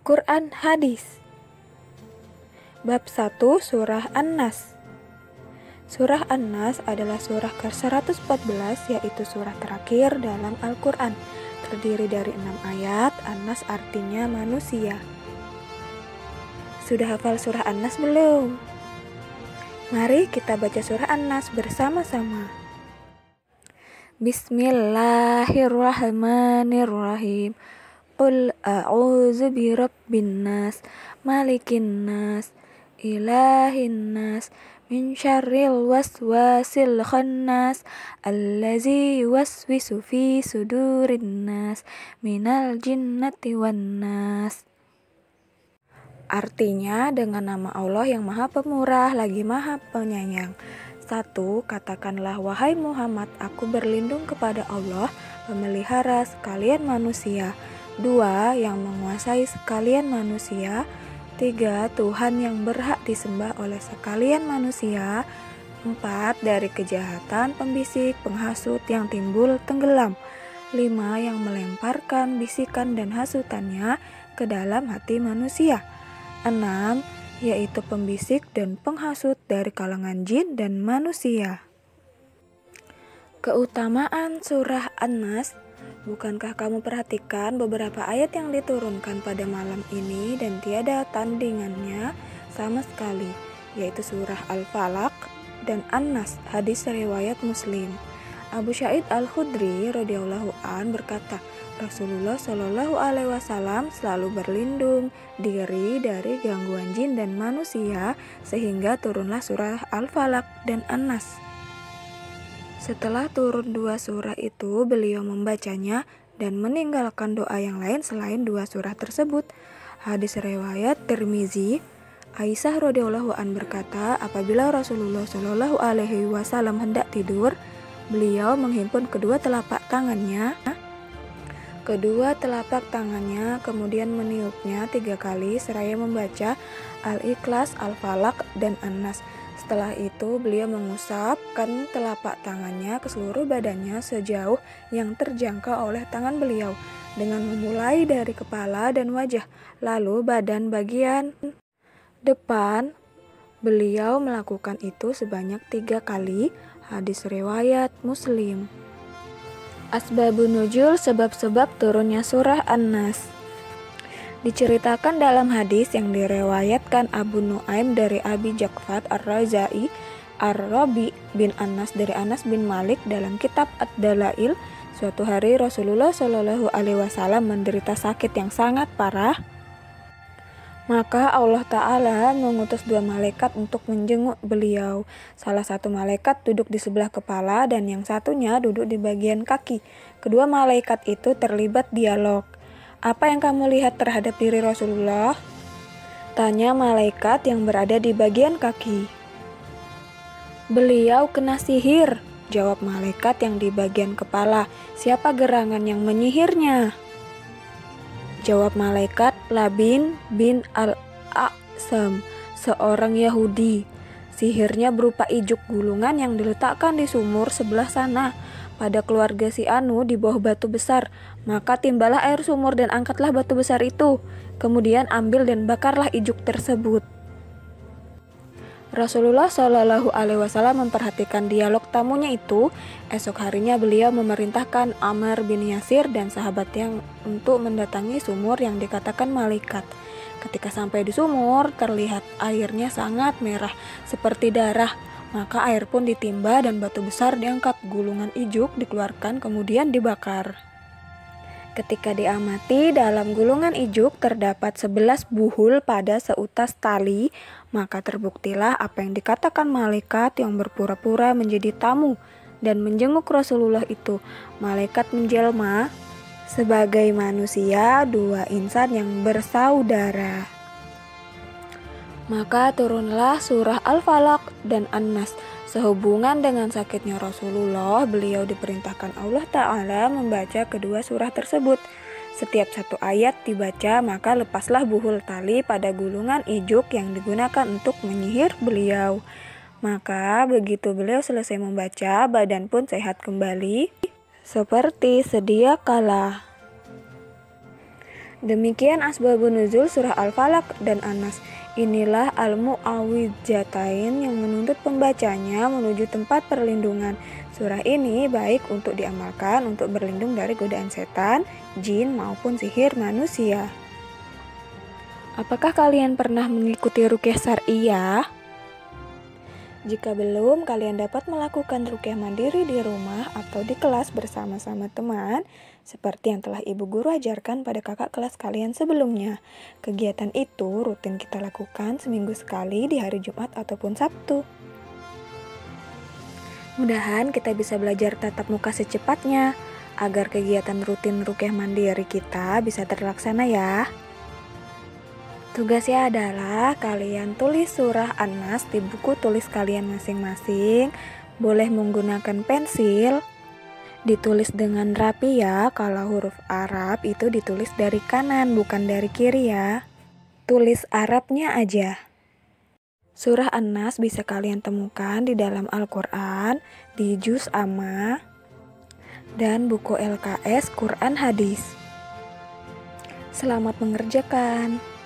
Al-Quran Hadis. Bab 1 Surah An-Nas. Surah An-Nas adalah surah ke-114, yaitu surah terakhir dalam Al-Quran. Terdiri dari 6 ayat. An-Nas artinya manusia. Sudah hafal surah An-Nas belum? Mari kita baca surah An-Nas bersama-sama. Bismillahirrahmanirrahim. Qul a'udzu birabbin nas, malikin nas, ilahin nas, min syarril waswasil khannas, allazi yuwaswisu fi sudurin nas, minal jinnati wan nas. Artinya, dengan nama Allah yang Maha Pemurah lagi Maha Penyayang. 1. Katakanlah, wahai Muhammad, aku berlindung kepada Allah, pemelihara sekalian manusia. 2. Yang menguasai sekalian manusia. 3. Tuhan yang berhak disembah oleh sekalian manusia. 4. Dari kejahatan pembisik, penghasut yang timbul tenggelam. 5. Yang melemparkan bisikan dan hasutannya ke dalam hati manusia. 6. Yaitu pembisik dan penghasut dari kalangan jin dan manusia. Keutamaan surah An-Nas. Bukankah kamu perhatikan beberapa ayat yang diturunkan pada malam ini dan tiada tandingannya sama sekali, yaitu surah Al-Falaq dan An-Nas, hadis riwayat Muslim. Abu Sa'id Al-Khudri radhiyallahu an berkata, Rasulullah Shallallahu alaihi wasallam selalu berlindung diri dari gangguan jin dan manusia sehingga turunlah surah Al-Falaq dan An-Nas. Setelah turun 2 surah itu, beliau membacanya dan meninggalkan doa yang lain selain 2 surah tersebut. Hadis riwayat Tirmizi. Aisyah radhiyallahu an berkata, apabila Rasulullah Shallallahu alaihi wasallam hendak tidur, beliau menghimpun kedua telapak tangannya, kemudian meniupnya 3 kali seraya membaca Al-Ikhlas, Al-Falaq, dan An-Nas. Setelah itu beliau mengusapkan telapak tangannya ke seluruh badannya sejauh yang terjangkau oleh tangan beliau, dengan memulai dari kepala dan wajah, lalu badan bagian depan. Beliau melakukan itu sebanyak 3 kali. Hadis riwayat Muslim. Asbabun nuzul, sebab-sebab turunnya surah An-Nas. Diceritakan dalam hadis yang direwayatkan Abu Nuaim dari Abi Ja'far Ar-Razai, Ar-Rabi bin Anas dari Anas bin Malik dalam kitab Ad-Dalail, suatu hari Rasulullah Shallallahu alaihi wasallam menderita sakit yang sangat parah. Maka Allah Ta'ala mengutus 2 malaikat untuk menjenguk beliau. Salah satu malaikat duduk di sebelah kepala dan yang satunya duduk di bagian kaki. Kedua malaikat itu terlibat dialog. Apa yang kamu lihat terhadap diri Rasulullah? Tanya malaikat yang berada di bagian kaki. Beliau kena sihir, jawab malaikat yang di bagian kepala. Siapa gerangan yang menyihirnya? Jawab malaikat Labin bin Al-A'sam, seorang Yahudi. Sihirnya berupa ijuk gulungan yang diletakkan di sumur sebelah sana pada keluarga si Anu di bawah batu besar. Maka timbalah air sumur dan angkatlah batu besar itu. Kemudian ambil dan bakarlah ijuk tersebut. Rasulullah Shallallahu alaihi wasallam memperhatikan dialog tamunya itu. Esok harinya beliau memerintahkan Ammar bin Yasir dan sahabatnya untuk mendatangi sumur yang dikatakan malaikat. Ketika sampai di sumur, terlihat airnya sangat merah seperti darah. Maka air pun ditimba dan batu besar diangkat, gulungan ijuk dikeluarkan kemudian dibakar. Ketika diamati, dalam gulungan ijuk terdapat 11 buhul pada seutas tali, maka terbuktilah apa yang dikatakan malaikat yang berpura-pura menjadi tamu dan menjenguk Rasulullah itu. Malaikat menjelma sebagai manusia, 2 insan yang bersaudara. Maka turunlah surah Al-Falaq dan An-Nas. Sehubungan dengan sakitnya Rasulullah, beliau diperintahkan Allah Ta'ala membaca kedua surah tersebut. Setiap 1 ayat dibaca, maka lepaslah buhul tali pada gulungan ijuk yang digunakan untuk menyihir beliau. Maka begitu beliau selesai membaca, badan pun sehat kembali seperti sedia kala. Demikian asbabun nuzul surah Al-Falaq dan An-Nas. Inilah al-mu'awwidzatain yang menuntut pembacanya menuju tempat perlindungan. Surah ini baik untuk diamalkan untuk berlindung dari godaan setan, jin maupun sihir manusia. Apakah kalian pernah mengikuti ruqyah syar'iyah? Jika belum, kalian dapat melakukan ruqyah mandiri di rumah atau di kelas bersama-sama teman, seperti yang telah ibu guru ajarkan pada kakak kelas kalian sebelumnya. Kegiatan itu rutin kita lakukan seminggu sekali di hari Jumat ataupun Sabtu. Mudahan kita bisa belajar tatap muka secepatnya, agar kegiatan rutin ruqyah mandiri kita bisa terlaksana ya. Tugasnya adalah kalian tulis surah An-Nas di buku tulis kalian masing-masing. Boleh menggunakan pensil. Ditulis dengan rapi ya, kalau huruf Arab itu ditulis dari kanan bukan dari kiri ya. Tulis Arabnya aja. Surah An-Nas bisa kalian temukan di dalam Al-Quran, di Juz Amma, dan buku LKS Quran Hadis. Selamat mengerjakan.